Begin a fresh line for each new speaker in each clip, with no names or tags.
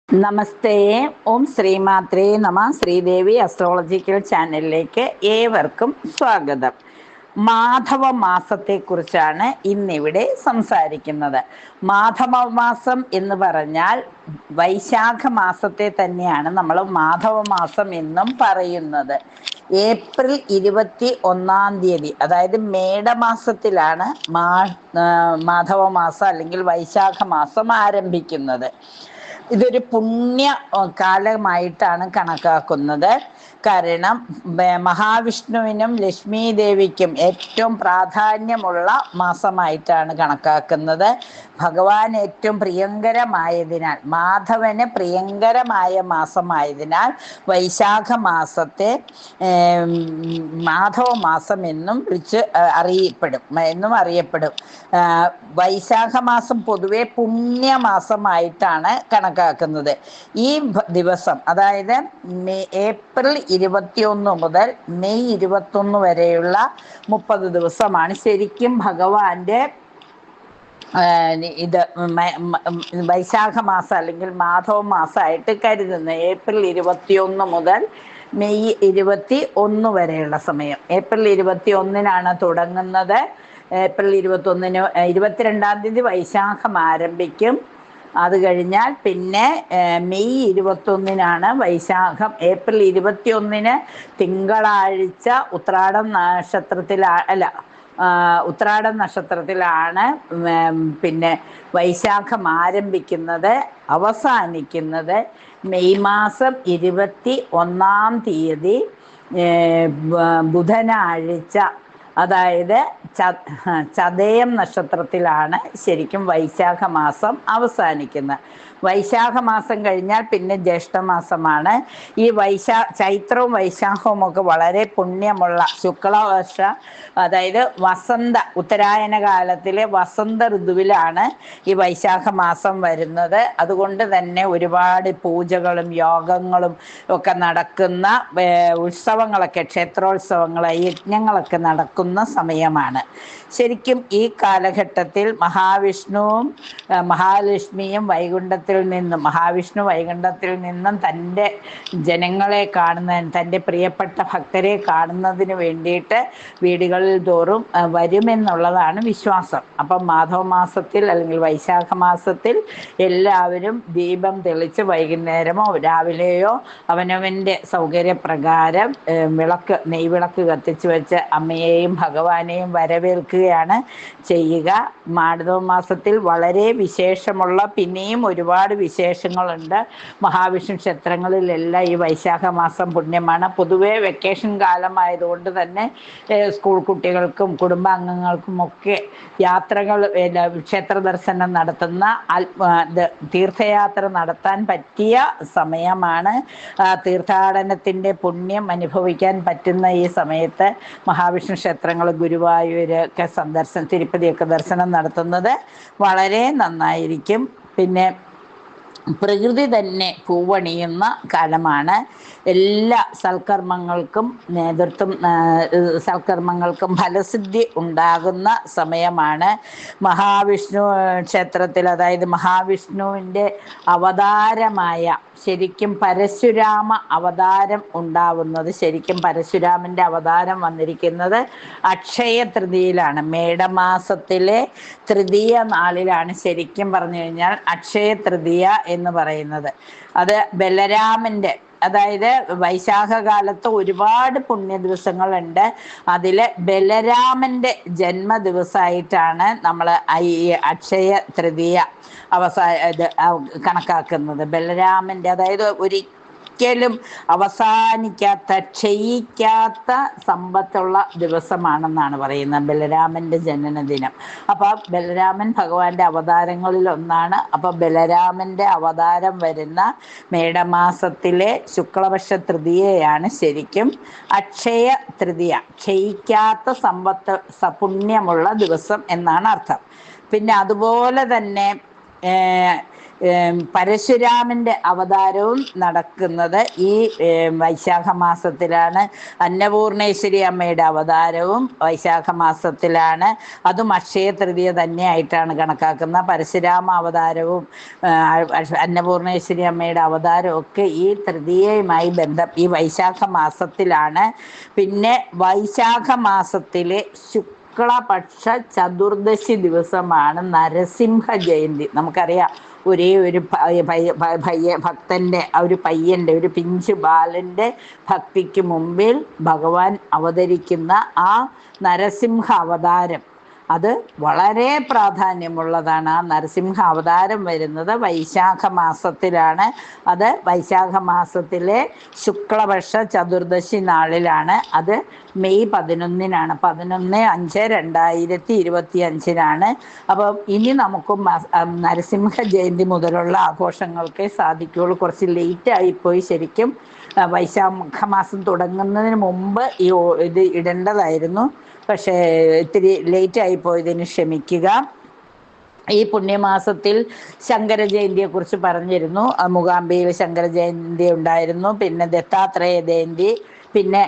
നമസ്തേ. ഓം ശ്രീമാത്രേ നമ. ശ്രീദേവി അസ്ട്രോളജിക്കൽ ചാനലിലേക്ക് ഏവർക്കും സ്വാഗതം. മാധവ മാസത്തെക്കുറിച്ചാണ് ഇന്നിവിടെ സംസാരിക്കുന്നത്. മാധവ മാസം എന്ന് പറഞ്ഞാൽ വൈശാഖ മാസത്തെ തന്നെയാണ് നമ്മൾ മാധവ മാസം എന്നും പറയുന്നത്. ഏപ്രിൽ 21 അതായത് മേടമാസത്തിലാണ് മാധവ മാസം അല്ലെങ്കിൽ വൈശാഖ മാസം ആരംഭിക്കുന്നത്. ഇതൊരു പുണ്യ കാലമായിട്ടാണ് കണക്കാക്കുന്നത്. കാരണം മഹാവിഷ്ണുവിനും ലക്ഷ്മി ദേവിക്കും ഏറ്റവും പ്രാധാന്യമുള്ള മാസമായിട്ടാണ് കണക്കാക്കുന്നത്. ഭഗവാൻ ഏറ്റവും പ്രിയങ്കരമായതിനാൽ, മാധവന് പ്രിയങ്കരമായ മാസമായതിനാൽ വൈശാഖ മാസത്തെ മാധവ മാസം എന്നും അറിയപ്പെടും. വൈശാഖ മാസം പൊതുവെ പുണ്യമാസമായിട്ടാണ് കണക്കാക്കുന്നത്. ഈ ദിവസം, അതായത് ഏപ്രിൽ 21 മുതൽ മെയ് 21 വരെയുള്ള 30 ദിവസമാണ് ശരിക്കും ഭഗവാന്റെ വൈശാഖ മാസം അല്ലെങ്കിൽ മാധവ മാസമായിട്ട് കരുതുന്നത്. ഏപ്രിൽ 21 മുതൽ മെയ് 21 വരെയുള്ള സമയം. ഏപ്രിൽ 21 തുടങ്ങുന്നത്. ഏപ്രിൽ 21 22 വൈശാഖം ആരംഭിക്കും. അത് കഴിഞ്ഞാൽ പിന്നെ മെയ് 21 വൈശാഖം. ഏപ്രിൽ 21 തിങ്കളാഴ്ച ഉത്രാടം നക്ഷത്രത്തിലാണ് പിന്നെ വൈശാഖം ആരംഭിക്കുന്നത്. അവസാനിക്കുന്നത് മെയ് മാസം 21 ബുധനാഴ്ച, അതായത് ചതയം നക്ഷത്രത്തിലാണ് ശരിക്കും വൈശാഖ മാസം അവസാനിക്കുന്നത്. വൈശാഖ മാസം കഴിഞ്ഞാൽ പിന്നെ ജ്യേഷ്ഠമാസമാണ്. ഈ ചൈത്രവും വൈശാഖവും ഒക്കെ വളരെ പുണ്യമുള്ള ശുക്ലവർഷ, അതായത് ഉത്തരായന കാലത്തിലെ വസന്ത ഋതുവിലാണ് ഈ വൈശാഖ മാസം വരുന്നത്. അതുകൊണ്ട് തന്നെ ഒരുപാട് പൂജകളും യോഗങ്ങളും ഒക്കെ നടക്കുന്ന ഉത്സവങ്ങളൊക്കെ, ക്ഷേത്രോത്സവങ്ങൾ, യജ്ഞങ്ങളൊക്കെ നടക്കുന്ന സമയമാണ്. ശരിക്കും ഈ കാലഘട്ടത്തിൽ മഹാവിഷ്ണുവും മഹാലക്ഷ്മിയും മഹാവിഷ്ണു വൈകുണ്ഠത്തിൽ നിന്നും തൻ്റെ ജനങ്ങളെ തൻ്റെ പ്രിയപ്പെട്ട ഭക്തരെ കാണുന്നതിന് വേണ്ടിയിട്ട് വീടുകളിൽ തോറും വരുമെന്നുള്ളതാണ് വിശ്വാസം. അപ്പം മാധവ മാസത്തിൽ അല്ലെങ്കിൽ വൈശാഖ മാസത്തിൽ എല്ലാവരും ദീപം തെളിച്ച് വൈകുന്നേരമോ രാവിലെയോ അവനവൻ്റെ സൗകര്യപ്രകാരം നെയ്വിളക്ക് കത്തിച്ച് വെച്ച് അമ്മയെയും ഭഗവാനെയും വരവേൽക്കുകയാണ് ചെയ്യുക. മാധവ മാസത്തിൽ വളരെ വിശേഷമുള്ള പിന്നെയും ഒരുപാട് വിശേഷങ്ങളുണ്ട്. മഹാവിഷ്ണു ക്ഷേത്രങ്ങളിലെല്ലാം ഈ വൈശാഖ മാസം പുണ്യമാണ്. പൊതുവെ വെക്കേഷൻ കാലമായതുകൊണ്ട് തന്നെ സ്കൂൾ കുട്ടികൾക്കും കുടുംബാംഗങ്ങൾക്കും ഒക്കെ യാത്രകൾ, ക്ഷേത്ര ദർശനം നടത്തുന്ന തീർത്ഥയാത്ര നടത്താൻ പറ്റിയ സമയമാണ്. തീർത്ഥാടനത്തിൻ്റെ പുണ്യം അനുഭവിക്കാൻ പറ്റുന്ന ഈ സമയത്ത് മഹാവിഷ്ണു ക്ഷേത്രങ്ങൾ, ഗുരുവായൂരൊക്കെ തിരുപ്പതിയൊക്കെ ദർശനം നടത്തുന്നത് വളരെ നന്നായിരിക്കും. പിന്നെ പ്രകൃതി തന്നെ പൂവണിയുന്ന കാലമാണ്. എല്ലാ സൽക്കർമ്മങ്ങൾക്കും ഫലസിദ്ധി ഉണ്ടാകുന്ന സമയമാണ്. മഹാവിഷ്ണു ക്ഷേത്രത്തിൽ, അതായത് മഹാവിഷ്ണുവിൻ്റെ അവതാരമായ ശരിക്കും പരശുരാമ അവതാരം ഉണ്ടാവുന്നത്, ശരിക്കും പരശുരാമൻ്റെ അവതാരം വന്നിരിക്കുന്നത് അക്ഷയ തൃതീയയിലാണ്. മേടമാസത്തിലെ തൃതീയ നാളിലാണ് ശരിക്കും പറഞ്ഞു കഴിഞ്ഞാൽ അക്ഷയ തൃതീയ എന്ന് പറയുന്നത്. അത് ബലരാമൻ്റെ, അതായത് വൈശാഖ കാലത്ത് ഒരുപാട് പുണ്യ ദിവസങ്ങളുണ്ട്. അതിൽ ബലരാമൻ്റെ ജന്മദിവസമായിട്ടാണ് നമ്മൾ ഈ അക്ഷയ തൃതീയ കണക്കാക്കുന്നത്. ബലരാമൻ്റെ, അതായത് ഒരിക്കലും അവസാനിക്കാത്ത, ക്ഷയിക്കാത്ത സമ്പത്തുള്ള ദിവസമാണെന്നാണ് പറയുന്നത് ബലരാമൻ്റെ ജനനദിനം. അപ്പോൾ ബലരാമൻ ഭഗവാന്റെ അവതാരങ്ങളിൽ ഒന്നാണ്. അപ്പോൾ ബലരാമൻ്റെ അവതാരം വരുന്ന മേടമാസത്തിലെ ശുക്ലപക്ഷ തൃതീയയാണ് ശരിക്കും അക്ഷയ തൃതീയ, ക്ഷയിക്കാത്ത പുണ്യമുള്ള ദിവസം എന്നാണ് അർത്ഥം. പിന്നെ അതുപോലെ തന്നെ പരശുരാമന്റെ അവതാരവും നടക്കുന്നത് ഈ വൈശാഖ മാസത്തിലാണ്. അന്നപൂർണേശ്വരി അമ്മയുടെ അവതാരവും വൈശാഖ മാസത്തിലാണ്. അതും അക്ഷയ തൃതീയ തന്നെയായിട്ടാണ് കണക്കാക്കുന്ന. പരശുരാമ അവതാരവും അന്നപൂർണേശ്വരി അമ്മയുടെ അവതാരവും ഒക്കെ ഈ തൃതീയയുമായി ഈ വൈശാഖ മാസത്തിലാണ്. പിന്നെ വൈശാഖ മാസത്തിലെ ശുക്ലപക്ഷ ചതുർദശി ദിവസമാണ് നരസിംഹ ജയന്തി. നമുക്കറിയാം, ഒരേ ഒരു ഭക്തന്റെ ഒരു പയ്യന്റെ ഒരു പിഞ്ചു ബാലന്റെ ഭക്തിക്ക് മുമ്പിൽ ഭഗവാൻ അവതരിക്കുന്ന ആ നരസിംഹ അവതാരം അത് വളരെ പ്രാധാന്യമുള്ളതാണ്. ആ നരസിംഹ അവതാരം വരുന്നത് വൈശാഖ മാസത്തിലാണ്. അത് വൈശാഖ മാസത്തിലെ ശുക്ലപക്ഷ ചതുർദശി നാളിലാണ്. അത് മെയ് 11-നാണ്. 11/5/2025 അപ്പോൾ ഇനി നമുക്ക് നരസിംഹ ജയന്തി മുതലുള്ള ആഘോഷങ്ങൾക്ക് സാധിക്കുകയുള്ളൂ. കുറച്ച് ലേറ്റ് ആയിപ്പോയി. ശരിക്കും വൈശാഖ മാസം തുടങ്ങുന്നതിന് മുമ്പ് ഇത് ഇടേണ്ടതായിരുന്നു. പക്ഷേ ഇത്തിരി ലേറ്റ് ആയിപ്പോയതിന് ക്ഷമിക്കുക. ഈ പുണ്യമാസത്തിൽ ശങ്കര ജയന്തിയെക്കുറിച്ച് പറഞ്ഞിരുന്നു. മൂകാംബികയിൽ ശങ്കര ജയന്തി ഉണ്ടായിരുന്നു. പിന്നെ ദത്താത്രേയ ജയന്തി. പിന്നെ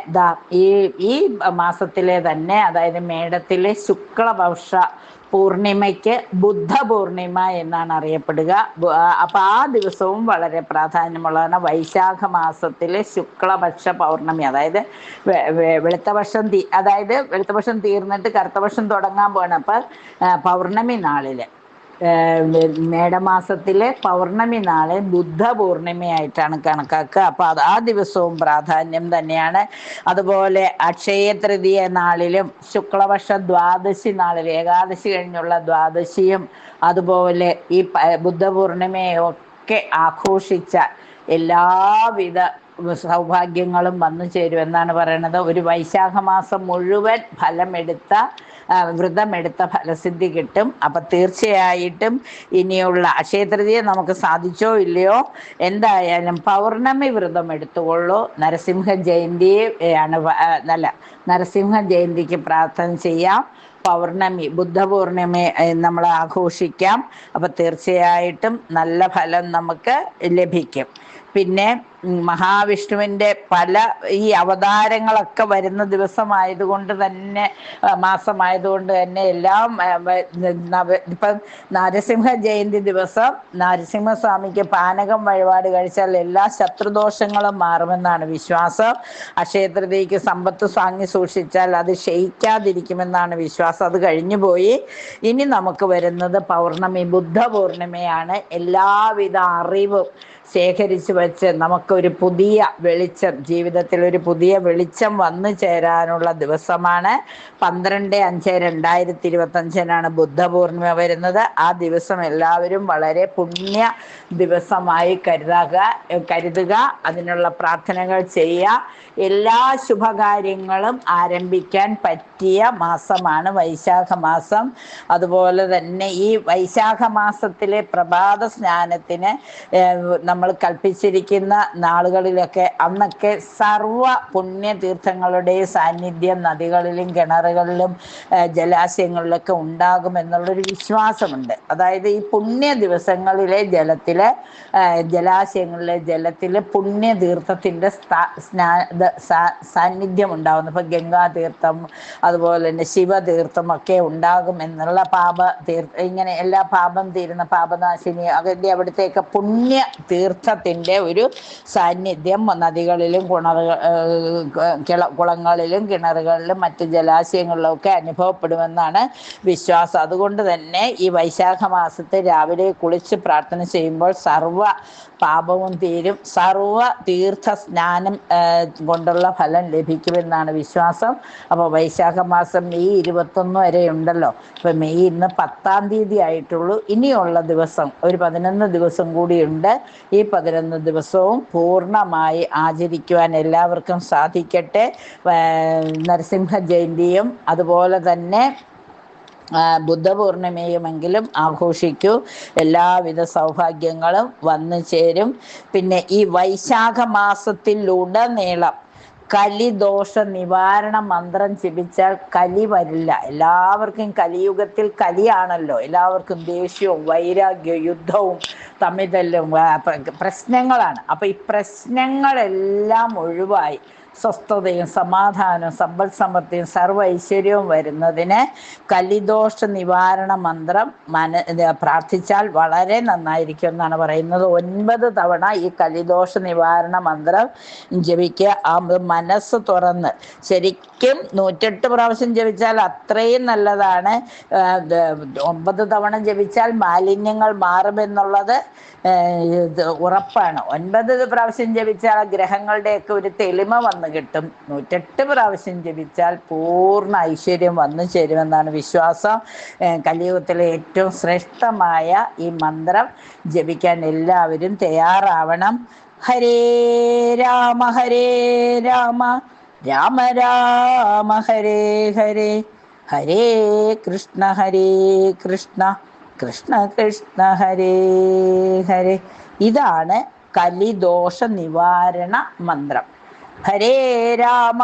ഈ മാസത്തിലെ തന്നെ, അതായത് മേടത്തിലെ ശുക്ലപക്ഷ പൂർണിമയ്ക്ക് ബുദ്ധ പൂർണിമ എന്നാണ് അറിയപ്പെടുക. അപ്പം ആ ദിവസവും വളരെ പ്രാധാന്യമുള്ളതാണ്. വൈശാഖ മാസത്തിലെ ശുക്ലപക്ഷ പൗർണമി, അതായത് വെളുത്തപക്ഷം തീർന്നിട്ട് കറുത്തപക്ഷം തുടങ്ങാൻ പോകണം. അപ്പം പൗർണമി നാളിൽ, മേടമാസത്തിലെ പൗർണമി നാളെ ബുദ്ധ പൂർണിമയായിട്ടാണ് കണക്കാക്കുക. അപ്പോൾ ആ ദിവസവും പ്രാധാന്യം തന്നെയാണ്. അതുപോലെ അക്ഷയ തൃതീയ നാളിലും ശുക്ലപക്ഷ ദ്വാദശി നാളിൽ, ഏകാദശി കഴിഞ്ഞുള്ള ദ്വാദശിയും അതുപോലെ ഈ ബുദ്ധ പൂർണിമയൊക്കെ ആഘോഷിച്ച എല്ലാവിധ സൗഭാഗ്യങ്ങളും വന്നു ചേരുമെന്നാണ് പറയുന്നത്. ഒരു വൈശാഖ മാസം മുഴുവൻ വ്രതമെടുത്ത ഫലസിദ്ധി കിട്ടും. അപ്പം തീർച്ചയായിട്ടും ഇനിയുള്ള അക്ഷയ തൃതീയ നമുക്ക് സാധിച്ചോ ഇല്ലയോ, എന്തായാലും പൗർണമി വ്രതം എടുത്തുകൊള്ളൂ. നരസിംഹ ജയന്തിക്ക് പ്രാർത്ഥന ചെയ്യാം. പൗർണമി, ബുദ്ധ പൂർണിമ നമ്മൾ ആഘോഷിക്കാം. അപ്പം തീർച്ചയായിട്ടും നല്ല ഫലം നമുക്ക് ലഭിക്കും. പിന്നെ മഹാവിഷ്ണുവിൻ്റെ ഈ അവതാരങ്ങളൊക്കെ വരുന്ന മാസമായതുകൊണ്ട് തന്നെ എല്ലാം ഇപ്പം നരസിംഹ ജയന്തി ദിവസം നരസിംഹസ്വാമിക്ക് പാനകം വഴിപാട് കഴിച്ചാൽ എല്ലാ ശത്രുദോഷങ്ങളും മാറുമെന്നാണ് വിശ്വാസം. അക്ഷയ തൃതീയയ്ക്ക് സമ്പത്ത് വാങ്ങി സൂക്ഷിച്ചാൽ അത് ക്ഷയിക്കാതിരിക്കുമെന്നാണ് വിശ്വാസം. അത് കഴിഞ്ഞു പോയി. ഇനി നമുക്ക് വരുന്നത് പൗർണമി, ബുദ്ധ പൂർണിമയാണ്. എല്ലാവിധ അറിവും ശേഖരിച്ചു വെച്ച് നമുക്കൊരു പുതിയ വെളിച്ചം, ജീവിതത്തിൽ ഒരു പുതിയ വെളിച്ചം വന്നു ചേരാനുള്ള ദിവസമാണ്. 12/5/2025 ബുദ്ധ പൂർണിമ വരുന്നത്. ആ ദിവസം എല്ലാവരും വളരെ പുണ്യ ദിവസമായി കരുതുക. അതിനുള്ള പ്രാർത്ഥനകൾ ചെയ്യുക. എല്ലാ ശുഭകാര്യങ്ങളും ആരംഭിക്കാൻ പറ്റിയ മാസമാണ് വൈശാഖ മാസം. അതുപോലെ തന്നെ ഈ വൈശാഖ മാസത്തിലെ പ്രഭാത സ്നാനത്തിന് നമ്മൾ കൽപ്പിച്ചിരിക്കുന്ന നാളുകളിലൊക്കെ അന്നൊക്കെ സർവ പുണ്യതീർത്ഥങ്ങളുടെയും സാന്നിധ്യം നദികളിലും കിണറുകളിലും ജലാശയങ്ങളിലൊക്കെ ഉണ്ടാകുമെന്നുള്ളൊരു വിശ്വാസമുണ്ട്. അതായത് ഈ പുണ്യ ദിവസങ്ങളിലെ ജലാശയങ്ങളിലെ ജലത്തിൽ പുണ്യതീർത്ഥത്തിൻ്റെ സാന്നിധ്യം ഉണ്ടാകുന്നു. ഇപ്പം ഗംഗാതീർത്ഥം, അതുപോലെ തന്നെ ശിവതീർത്ഥം ഒക്കെ ഉണ്ടാകുമെന്നുള്ള ഇങ്ങനെ എല്ലാ പാപം തീരുന്ന പാപനാശിനി അവിടുത്തെയൊക്കെ പുണ്യ തീർത്ഥത്തിൻ്റെ ഒരു സാന്നിധ്യം നദികളിലും കുളങ്ങളിലും കിണറുകളിലും മറ്റ് ജലാശയങ്ങളിലും ഒക്കെ അനുഭവപ്പെടുമെന്നാണ് വിശ്വാസം. അതുകൊണ്ട് തന്നെ ഈ വൈശാഖ മാസത്തെ രാവിലെ കുളിച്ച് പ്രാർത്ഥന ചെയ്യുമ്പോൾ സർവ പാപവും തീരും. സർവ തീർത്ഥ സ്നാനം കൊണ്ടുള്ള ഫലം ലഭിക്കുമെന്നാണ് വിശ്വാസം. അപ്പോൾ വൈശാഖ മാസം മെയ് 21 വരെ ഉണ്ടല്ലോ. ഇപ്പം മെയ് ഇന്ന് 10-ാം തീയതി ആയിട്ടുള്ളൂ. ഇനിയുള്ള ദിവസം ഒരു 11 ദിവസം കൂടിയുണ്ട്. ഈ 11 ദിവസവും പൂർണ്ണമായി ആചരിക്കുവാൻ എല്ലാവർക്കും സാധിക്കട്ടെ. നരസിംഹ ജയന്തിയും അതുപോലെ തന്നെ ബുദ്ധപൂർണിമയുമെങ്കിലും ആഘോഷിക്കൂ. എല്ലാവിധ സൗഭാഗ്യങ്ങളും വന്നു ചേരും. പിന്നെ ഈ വൈശാഖ മാസത്തിലുടനീളം കലിദോഷ നിവാരണ മന്ത്രം ജപിച്ചാൽ കലി വരില്ല. എല്ലാവർക്കും കലിയുഗത്തിൽ കലിയാണല്ലോ, എല്ലാവർക്കും ദേഷ്യവും വൈരാഗ്യവും യുദ്ധവും തമ്മിതല്ലും പ്രശ്നങ്ങളാണ്. അപ്പൊ ഈ പ്രശ്നങ്ങളെല്ലാം ഒഴിവായി സ്വസ്ഥതയും സമാധാനവും സമ്പൽ സമൃദ്ധിയും സർവ്വ ഐശ്വര്യവും വരുന്നതിന് കലിദോഷ നിവാരണ മന്ത്രം പ്രാർത്ഥിച്ചാൽ വളരെ നന്നായിരിക്കും എന്നാണ് പറയുന്നത്. 9 തവണ ഈ കലിദോഷ നിവാരണ മന്ത്രം ജപിക്കുക. ആ മനസ്സ് തുറന്ന് ശരിക്കും 108 പ്രാവശ്യം ജപിച്ചാൽ അത്രയും നല്ലതാണ്. 9 തവണ ജപിച്ചാൽ മാലിന്യങ്ങൾ മാറുമെന്നുള്ളത് ഉറപ്പാണ്. 9 പ്രാവശ്യം ജപിച്ചാൽ ഗ്രഹങ്ങളുടെയൊക്കെ ഒരു തെളിമ വന്നു കിട്ടും. 108 പ്രാവശ്യം ജപിച്ചാൽ പൂർണ്ണ ഐശ്വര്യം വന്നു ചേരുമെന്നാണ് വിശ്വാസം. കലിയുഗത്തിലെ ഏറ്റവും ശ്രേഷ്ഠമായ ഈ മന്ത്രം ജപിക്കാൻ എല്ലാവരും തയ്യാറാവണം. ഹരേ രാമ രാമ രാമ ഹരേ ഹരേ, ഹരേ കൃഷ്ണ കൃഷ്ണ കൃഷ്ണ ഹരേ ഹരേ. ഇതാണ് കലിദോഷ നിവാരണ മന്ത്രം. ഹരേ രാമ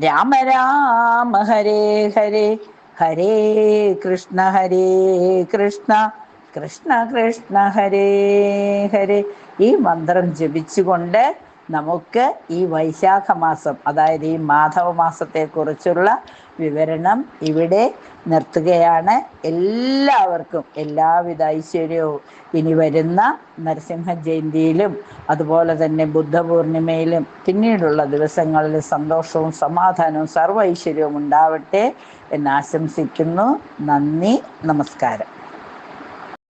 രാമ രാമ ഹരേ ഹരേ, ഹരേ കൃഷ്ണ കൃഷ്ണ കൃഷ്ണ കൃഷ്ണ ഹരേ ഹരേ. ഈ മന്ത്രം ജപിച്ചുകൊണ്ട് നമുക്ക് ഈ വൈശാഖ മാസം, അതായത് ഈ മാധവ മാസത്തെക്കുറിച്ചുള്ള വിവരണം ഇവിടെ നിർത്തുകയാണ്. എല്ലാവർക്കും എല്ലാവിധ ഐശ്വര്യവും ഇനി വരുന്ന നരസിംഹ ജയന്തിയിലും അതുപോലെ തന്നെ ബുദ്ധപൂർണിമയിലും പിന്നീടുള്ള ദിവസങ്ങളിൽ സന്തോഷവും സമാധാനവും സർവ്വ ഐശ്വര്യവും ഉണ്ടാവട്ടെ എന്ന് ആശംസിക്കുന്നു. നന്ദി, നമസ്കാരം.